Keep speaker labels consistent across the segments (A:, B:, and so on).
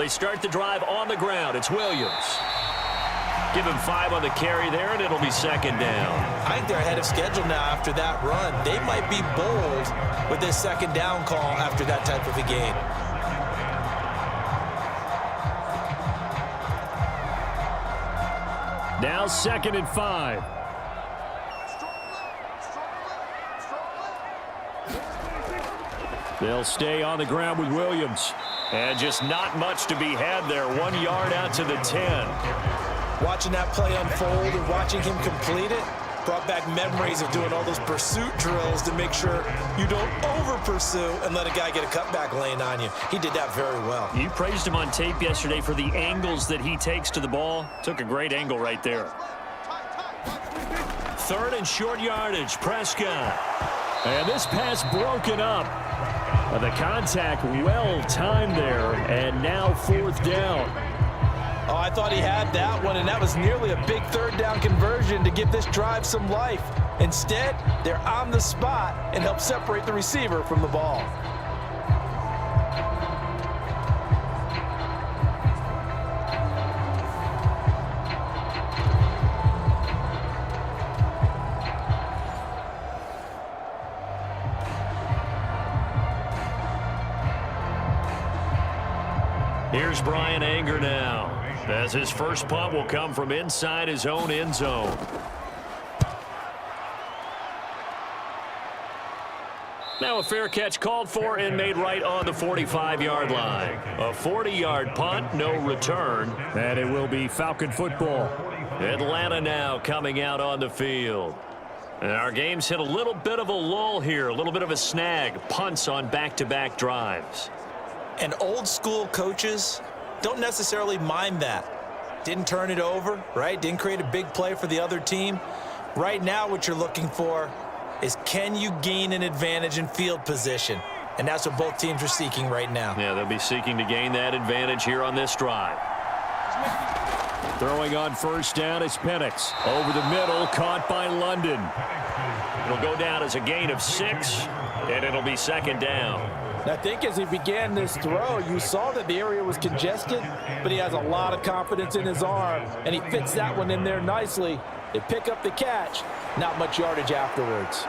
A: They start the drive on the ground. It's Williams. Give him 5 on the carry there, and it'll be second down.
B: I think they're ahead of schedule now after that run. They might be bold with this second down call after that type of a game.
C: Now 2nd and 5. They'll stay on the ground with Williams.
A: And just not much to be had there. 1 yard out to the 10.
B: Watching that play unfold and watching him complete it brought back memories of doing all those pursuit drills to make sure you don't over-pursue and let a guy get a cutback lane on you. He did that very well.
A: You praised him on tape yesterday for the angles that he takes to the ball. Took a great angle right there. 3rd and short yardage, Prescott.
C: And this pass broken up. The contact well timed there, and now 4th down.
B: Oh, I thought he had that one, and that was nearly a big 3rd down conversion to give this drive some life. Instead, they're on the spot and help separate the receiver from the ball.
A: Here's Bryan Anger now, as his first punt will come from inside his own end zone. Now a fair catch called for and made right on the 45-yard line. A 40-yard punt, no return.
C: And it will be Falcon football.
A: Atlanta now coming out on the field. And our game's hit a little bit of a lull here, a little bit of a snag. Punts on back-to-back drives.
B: And old school coaches don't necessarily mind that. Didn't turn it over, right? Didn't create a big play for the other team. Right now what you're looking for is, can you gain an advantage in field position? And that's what both teams are seeking right now.
A: Yeah, they'll be seeking to gain that advantage here on this drive.
C: Throwing on 1st down is Penix. Over the middle, caught by London.
A: It'll go down as a gain of 6, and it'll be 2nd down.
D: I think as he began this throw, you saw that the area was congested, but he has a lot of confidence in his arm, and he fits that one in there nicely. They pick up the catch, not much yardage afterwards.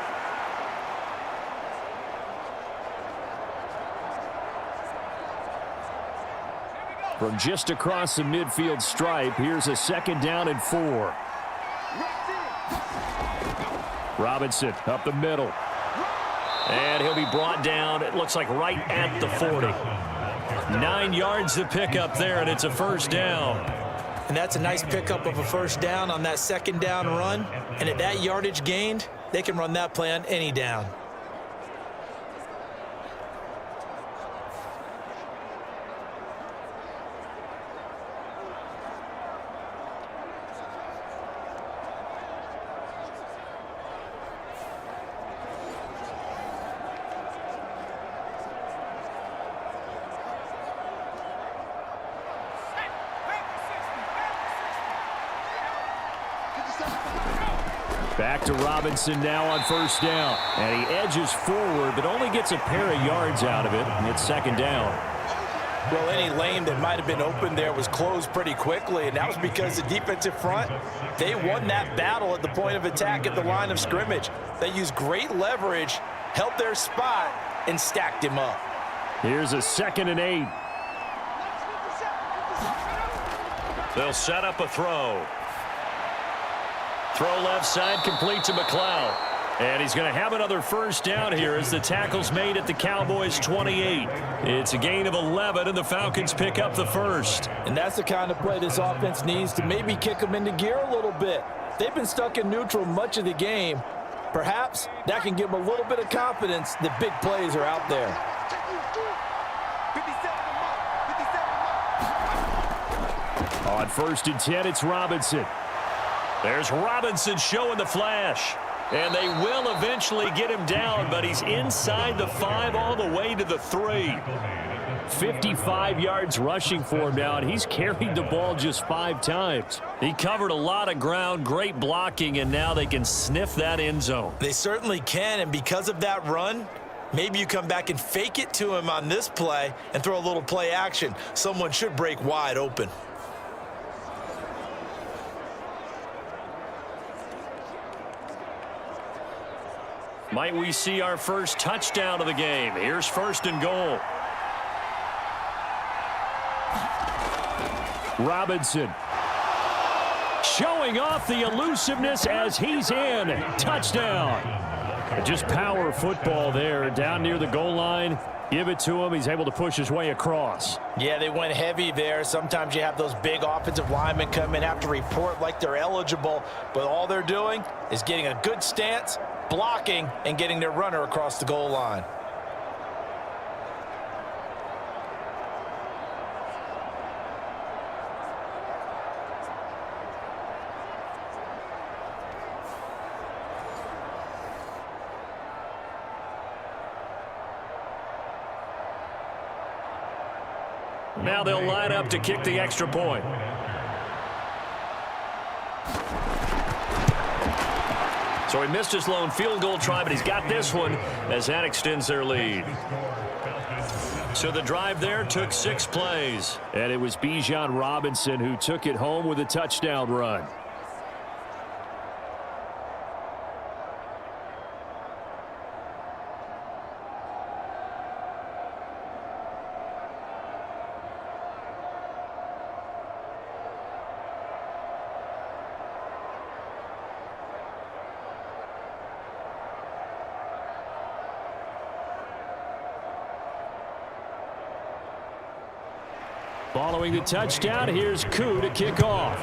C: From just across the midfield stripe, here's a 2nd down and 4. Robinson up the middle.
A: And he'll be brought down, it looks like right at the 40. 9 yards to pick up there, and it's a 1st down.
B: And that's a nice pickup of a 1st down on that 2nd down run. And at that yardage gained, they can run that play on any down.
C: Back to Robinson now on 1st down. And he edges forward, but only gets a pair of yards out of it. And it's 2nd down.
D: Well, any lane that might have been open there was closed pretty quickly, and that was because the defensive front, they won that battle at the point of attack at the line of scrimmage. They used great leverage, held their spot, and stacked him up.
C: Here's a 2nd and 8.
A: They'll set up a throw. Throw left side, complete to McLeod. And he's going to have another 1st down here as the tackle's made at the Cowboys' 28. It's a gain of 11, and the Falcons pick up the 1st.
D: And that's the kind of play this offense needs to maybe kick them into gear a little bit. They've been stuck in neutral much of the game. Perhaps that can give them a little bit of confidence that big plays are out there.
C: On 1st and 10, it's Robinson.
A: There's Robinson showing the flash. And they will eventually get him down, but he's inside the 5 all the way to the 3.
C: 55 yards rushing for him now, and he's carried the ball just 5 times.
A: He covered a lot of ground, great blocking, and now they can sniff that end zone.
B: They certainly can, and because of that run, Maybe you come back and fake it to him on this play and throw a little play action. Someone should break wide open.
A: Might we see our first touchdown of the game? Here's first and goal.
C: Robinson showing off the elusiveness as he's in. Touchdown. Just power football there down near the goal line. Give it to him. He's able to push his way across.
D: Yeah, they went heavy there. Sometimes you have those big offensive linemen come in, have to report like they're eligible, but all they're doing is getting a good stance, blocking, and getting their runner across the goal line.
A: Now they'll line up to kick the extra point. So he missed his lone field goal try, but he's got this one as that extends their lead. So the drive there took 6 plays.
C: And it was Bijan Robinson who took it home with a touchdown run. Following the touchdown, here's Koo to kick off.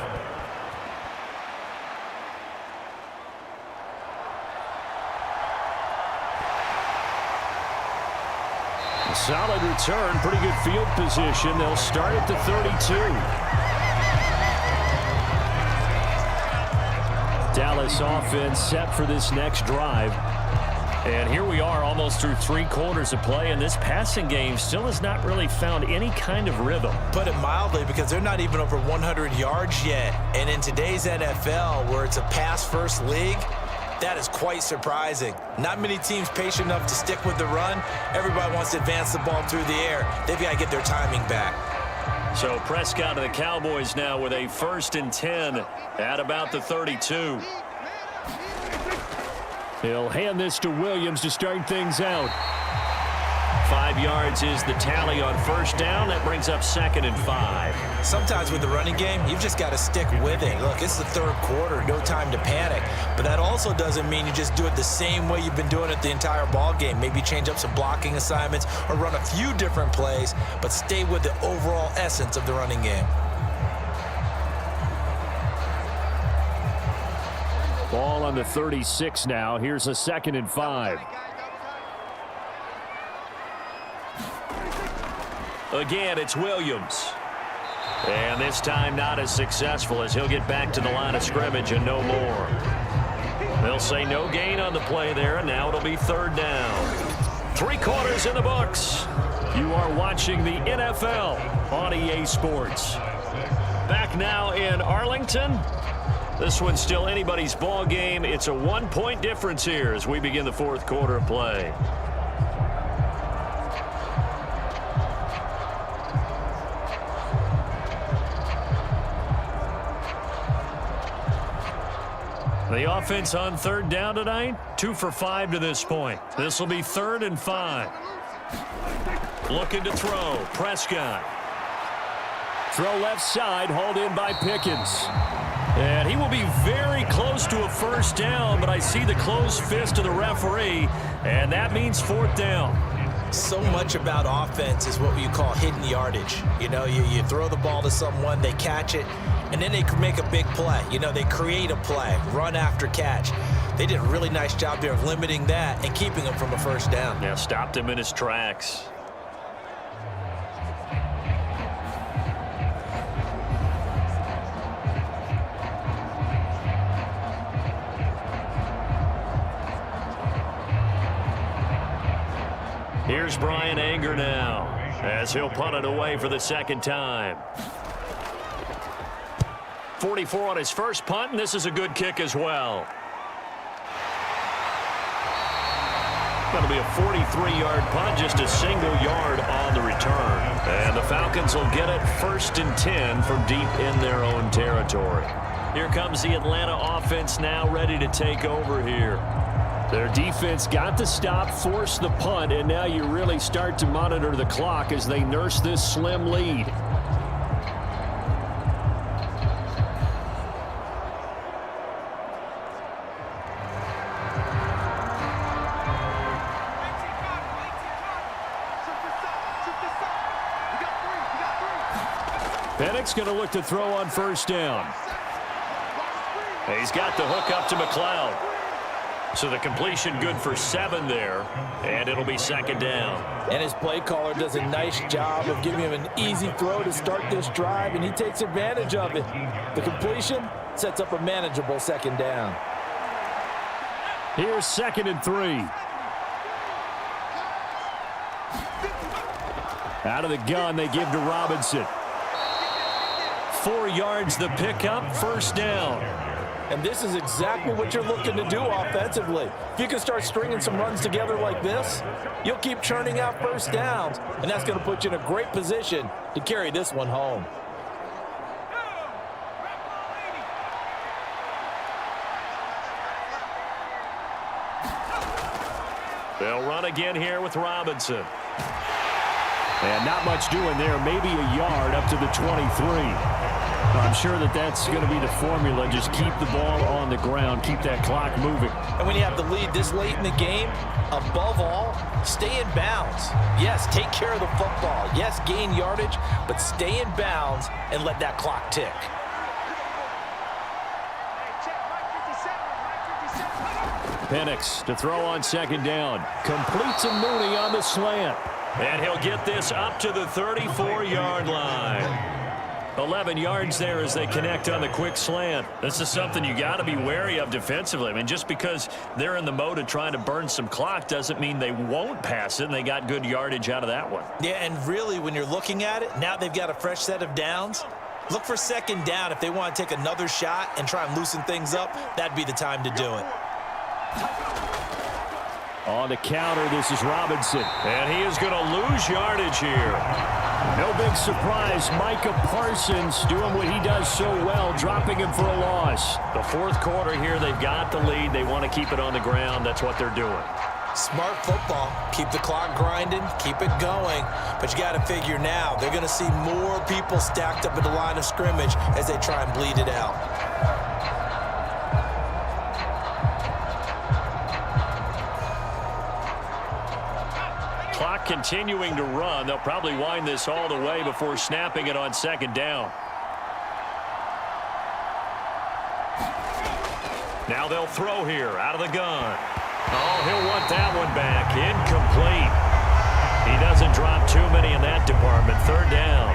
C: A solid return, pretty good field position. They'll start at the 32. Dallas offense set for this next drive. And here we are almost through 3 quarters of play, and this passing game still has not really found any kind of rhythm.
B: Put it mildly, because they're not even over 100 yards yet. And in today's NFL, where it's a pass-first league, that is quite surprising. Not many teams patient enough to stick with the run. Everybody wants to advance the ball through the air. They've got to get their timing back.
A: So Prescott and the Cowboys now with a 1st and 10 at about the 32.
C: He'll hand this to Williams to start things out.
A: 5 yards is the tally on 1st down. That brings up 2nd and 5.
B: Sometimes with the running game, you've just got to stick with it. Look, it's the 3rd quarter, no time to panic. But that also doesn't mean you just do it the same way you've been doing it the entire ball game. Maybe change up some blocking assignments or run a few different plays, but stay with the overall essence of the running game.
C: Ball on the 36 now. Here's a 2nd and 5.
A: Again, it's Williams. And this time not as successful as he'll get back to the line of scrimmage and no more. They'll say no gain on the play there, and now it'll be 3rd down. 3 quarters in the books. You are watching the NFL on EA Sports. Back now in Arlington. This one's still anybody's ball game. It's a 1-point difference here as we begin the 4th quarter of play. The offense on 3rd down tonight, 2 for 5 to this point. This will be 3rd and 5. Looking to throw, Prescott.
C: Throw left side, hauled in by Pickens.
A: And he will be very close to a 1st down, but I see the closed fist of the referee, and that means 4th down.
B: So much about offense is what you call hidden yardage. You know, you throw the ball to someone, they catch it, and then they can make a big play. You know, they create a play, run after catch. They did a really nice job there of limiting that and keeping him from a 1st down.
A: Yeah, stopped him in his tracks. Here's Brian Anger now as he'll punt it away for the 2nd time. 44 on his first punt, and this is a good kick as well. That'll be a 43-yard punt, just a single yard on the return. And the Falcons will get it 1st and 10 from deep in their own territory. Here comes the Atlanta offense now ready to take over here.
C: Their defense got the stop, forced the punt, and now you really start to monitor the clock as they nurse this slim lead. Penix going to look to throw on 1st down.
A: He's got the hook up to McLeod. So the completion good for 7 there, and it'll be 2nd down.
D: And his play caller does a nice job of giving him an easy throw to start this drive, and he takes advantage of it. The completion sets up a manageable 2nd down.
C: Here's 2nd and 3. Out of the gun, they give to Robinson.
A: 4 yards the pickup, 1st down.
D: And this is exactly what you're looking to do offensively. If you can start stringing some runs together like this, you'll keep churning out 1st downs, and that's going to put you in a great position to carry this one home.
A: They'll run again here with Robinson.
C: And not much doing there, maybe a yard up to the 23. I'm sure that's going to be the formula. Just keep the ball on the ground, keep that clock moving.
D: And when you have the lead this late in the game, above all, stay in bounds. Yes, take care of the football. Yes, gain yardage, but stay in bounds and let that clock tick.
C: Penix to throw on 2nd down. Completes a Mooney on the slant.
A: And he'll get this up to the 34-yard line. 11 yards there as they connect on the quick slant. This is something you got to be wary of defensively. I mean, just because they're in the mode of trying to burn some clock doesn't mean they won't pass it, and they got good yardage out of that one.
B: Yeah, and really, when you're looking at it, now they've got a fresh set of downs. Look for 2nd down. If they want to take another shot and try and loosen things up, that'd be the time to do it.
C: On the counter, this is Robinson.
A: And he is going to lose yardage here.
C: No big surprise. Micah Parsons doing what he does so well, dropping him for a loss.
A: The 4th quarter here, they've got the lead. They want to keep it on the ground. That's what they're doing.
B: Smart football. Keep the clock grinding. Keep it going. But you got to figure now, they're going to see more people stacked up at the line of scrimmage as they try and bleed it out.
A: Clock continuing to run. They'll probably wind this all the way before snapping it on 2nd down. Now they'll throw here out of the gun. Oh, he'll want that one back. Incomplete. He doesn't drop too many in that department. 3rd down.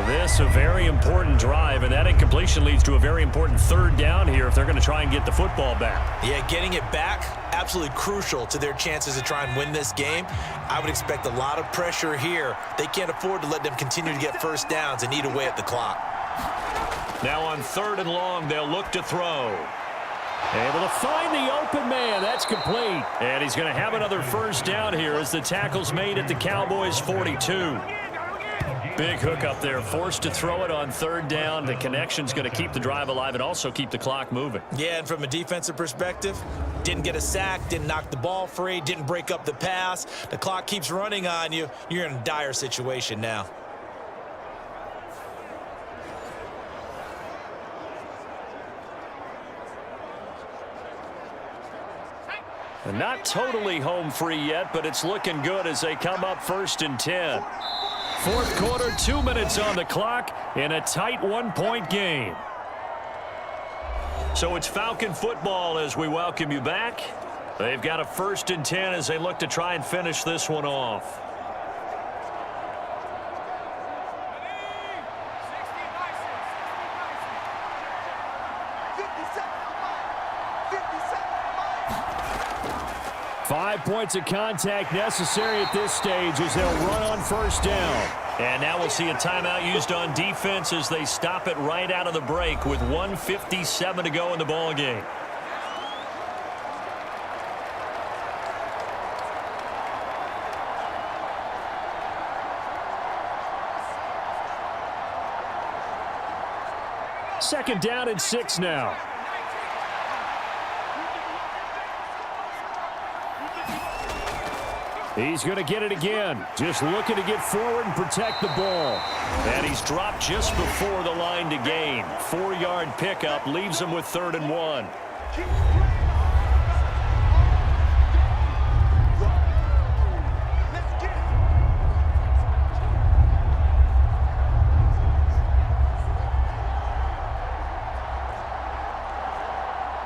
A: This a very important drive, and that incompletion leads to a very important 3rd down here if they're going to try and get the football back.
B: Yeah, getting it back, absolutely crucial to their chances to try and win this game. I would expect a lot of pressure here. They can't afford to let them continue to get 1st downs and eat away at the clock.
A: Now on 3rd and long, they'll look to throw.
C: Able to find the open man. That's complete.
A: And he's going to have another 1st down here as the tackle's made at the Cowboys' 42. Big hook up there, forced to throw it on 3rd down. The connection's going to keep the drive alive and also keep the clock moving.
B: Yeah, and from a defensive perspective, didn't get a sack, didn't knock the ball free, didn't break up the pass. The clock keeps running on you. You're in a dire situation now.
A: And not totally home free yet, but it's looking good as they come up 1st and 10.
C: 4th quarter, 2 minutes on the clock in a tight 1-point game.
A: So it's Falcon football as we welcome you back. They've got a 1st and 10 as they look to try and finish this one off.
C: Five points of contact necessary at this stage as they'll run on 1st down.
A: And now we'll see a timeout used on defense as they stop it right out of the break with 1:57 to go in the ball game.
C: Second down and 6 now. He's going to get it again. Just looking to get forward and protect the ball.
A: And he's dropped just before the line to gain. 4-yard pickup leaves him with 3rd and 1.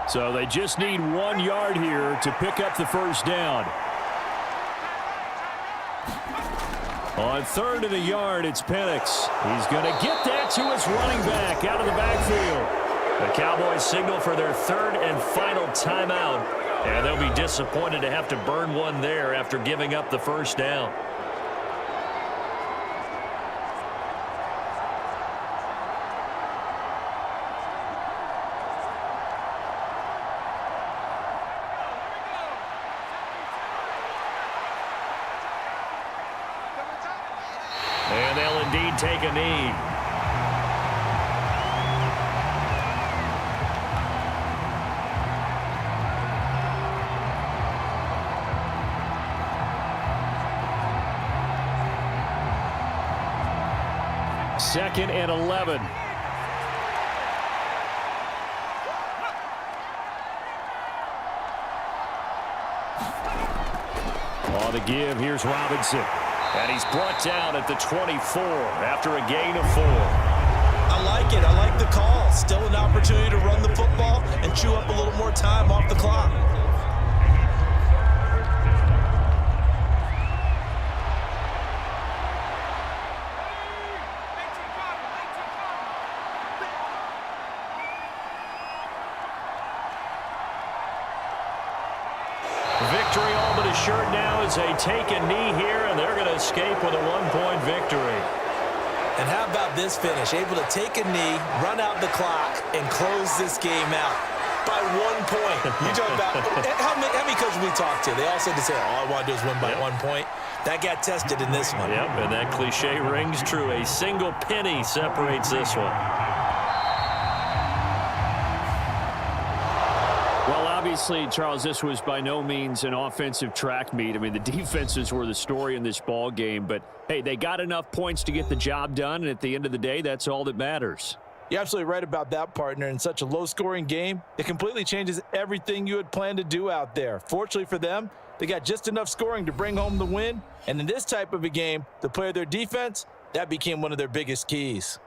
C: So they just need 1 yard here to pick up the first down. On 3rd and a yard, it's Penix. He's going to get that to his running back out of the backfield.
A: The Cowboys signal for their 3rd and final timeout, and they'll be disappointed to have to burn one there after giving up the first down. And they'll indeed take a knee.
C: Second and 11. On the give, here's Robinson.
A: And he's brought down at the 24 after a gain of 4.
B: I like it. I like the call. Still an opportunity to run the football and chew up a little more time off the clock.
A: Victory all but assured now as they take a knee here, and they're going to escape with a 1-point victory.
B: And how about this finish? Able to take a knee, run out the clock, and close this game out by 1 point. You talk about how many coaches we talked to? They all said to say, all I want to do is win by 1 point. That got tested in this one.
A: Yep, and that cliche rings true. A single penny separates this one.
C: Obviously, Charles, this was by no means an offensive track meet. I mean, the defenses were the story in this ball game, but hey, they got enough points to get the job done, and at the end of the day, that's all that matters.
D: You're absolutely right about that, partner. In such a low-scoring game, it completely changes everything you had planned to do out there. Fortunately for them, they got just enough scoring to bring home the win, and in this type of a game, to play their defense, that became one of their biggest keys.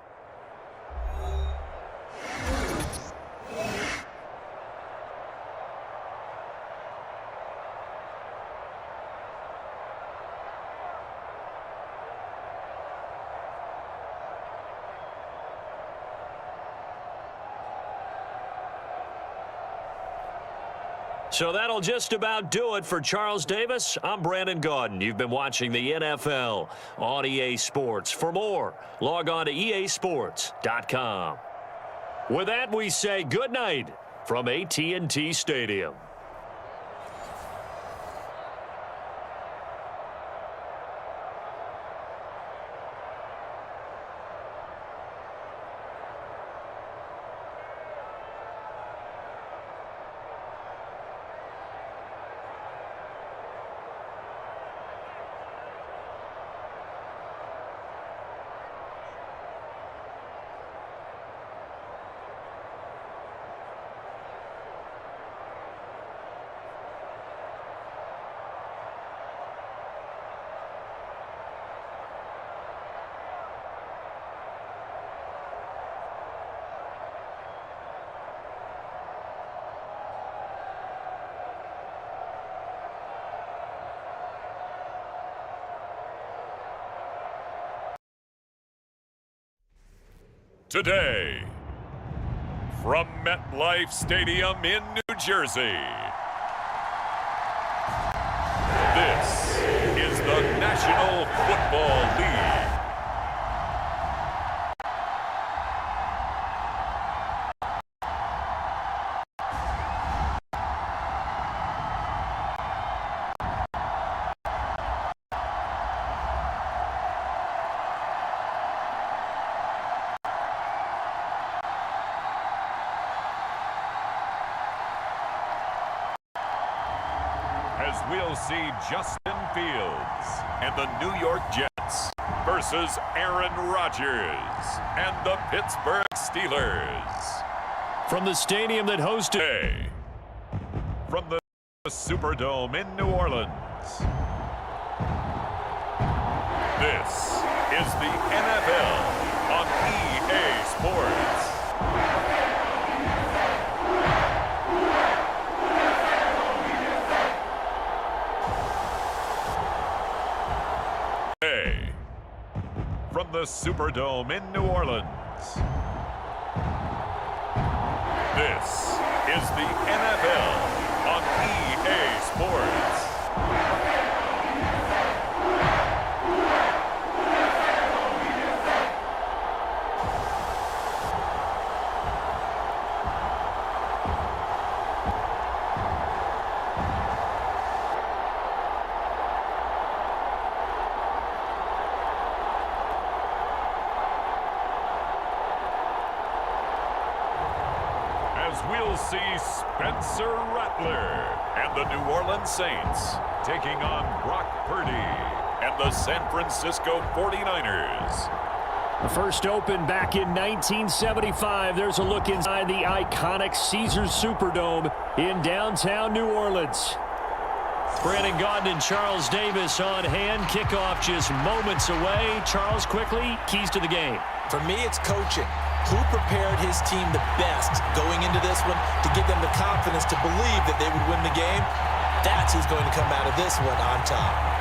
A: So that'll just about do it for Charles Davis. I'm Brandon Gaudin. You've been watching the NFL on EA Sports. For more, log on to easports.com. With that, we say good night from AT&T Stadium.
E: Today, from MetLife Stadium in New Jersey, this is the National Football League. as we'll see Justin Fields and the New York Jets versus Aaron Rodgers and the Pittsburgh Steelers.
A: From the stadium that hosted...
E: Hey, from the Superdome in New Orleans, this is the NFL on EA Sports. Hey, from the Superdome in New Orleans, this is the NFL on EA Sports. As we'll see Spencer Rattler and the New Orleans Saints taking on Brock Purdy and the San Francisco 49ers.
C: The first opened back in 1975. There's a look inside the iconic Caesars Superdome in downtown New Orleans.
A: Brandon Gaudin and Charles Davis on hand. Kickoff just moments away. Charles, quickly, keys to the game.
B: For me, it's coaching. Who prepared his team the best going into this one to give them the confidence to believe that they would win the game? That's who's going to come out of this one on top.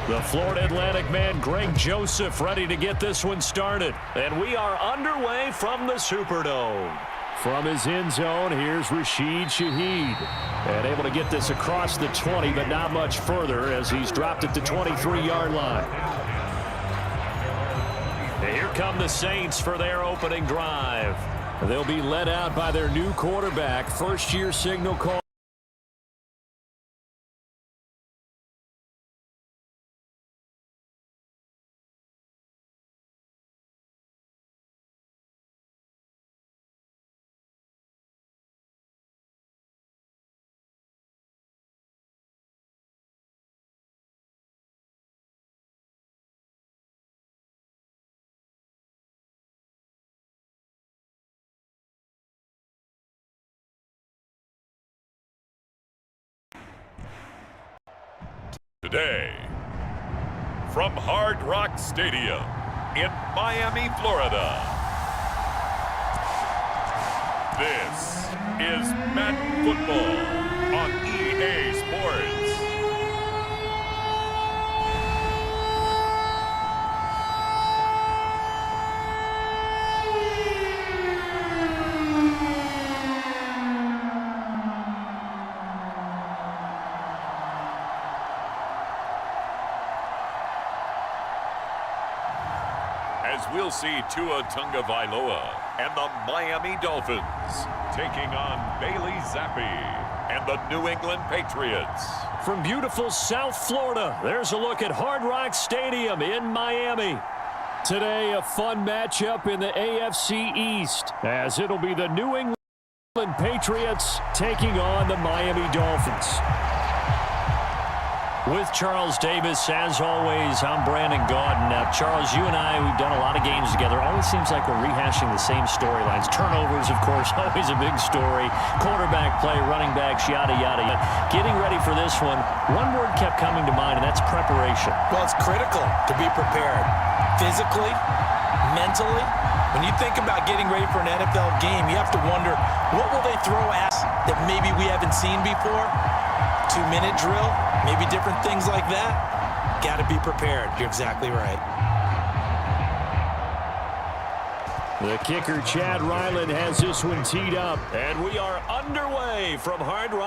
A: The Florida Atlantic man, Greg Joseph, ready to get this one started. And we are underway from the Superdome.
C: From his end zone, here's Rashid Shaheed. And able to get this across the 20, but not much further as he's dropped it to 23-yard line.
A: And here come the Saints for their opening drive.
C: They'll be led out by their new quarterback, first-year signal call.
E: Today, from Hard Rock Stadium in Miami, Florida, this is Madden Football on EA Sports. As we'll see Tua Tagovailoa and the Miami Dolphins taking on Bailey Zappi and the New England Patriots.
A: From beautiful South Florida, there's a look at Hard Rock Stadium in Miami.
C: Today, a fun matchup in the AFC East, as it'll be the New England Patriots taking on the Miami Dolphins.
A: With Charles Davis, as always, I'm Brandon Gaudin. Now, Charles, you and I, we've done a lot of games together. Always seems like we're rehashing the same storylines. Turnovers, of course, always a big story. Quarterback play, running backs, yada, yada, yada. Getting ready for this one, one word kept coming to mind, and that's preparation.
B: Well, it's critical to be prepared. Physically, mentally. When you think about getting ready for an NFL game, you have to wonder, what will they throw at us that maybe we haven't seen before? 2-minute drill, maybe different things like that. Got to be prepared. You're exactly right.
C: The kicker, Chad Ryland, has this one teed up.
A: And we are underway from Hard Rock.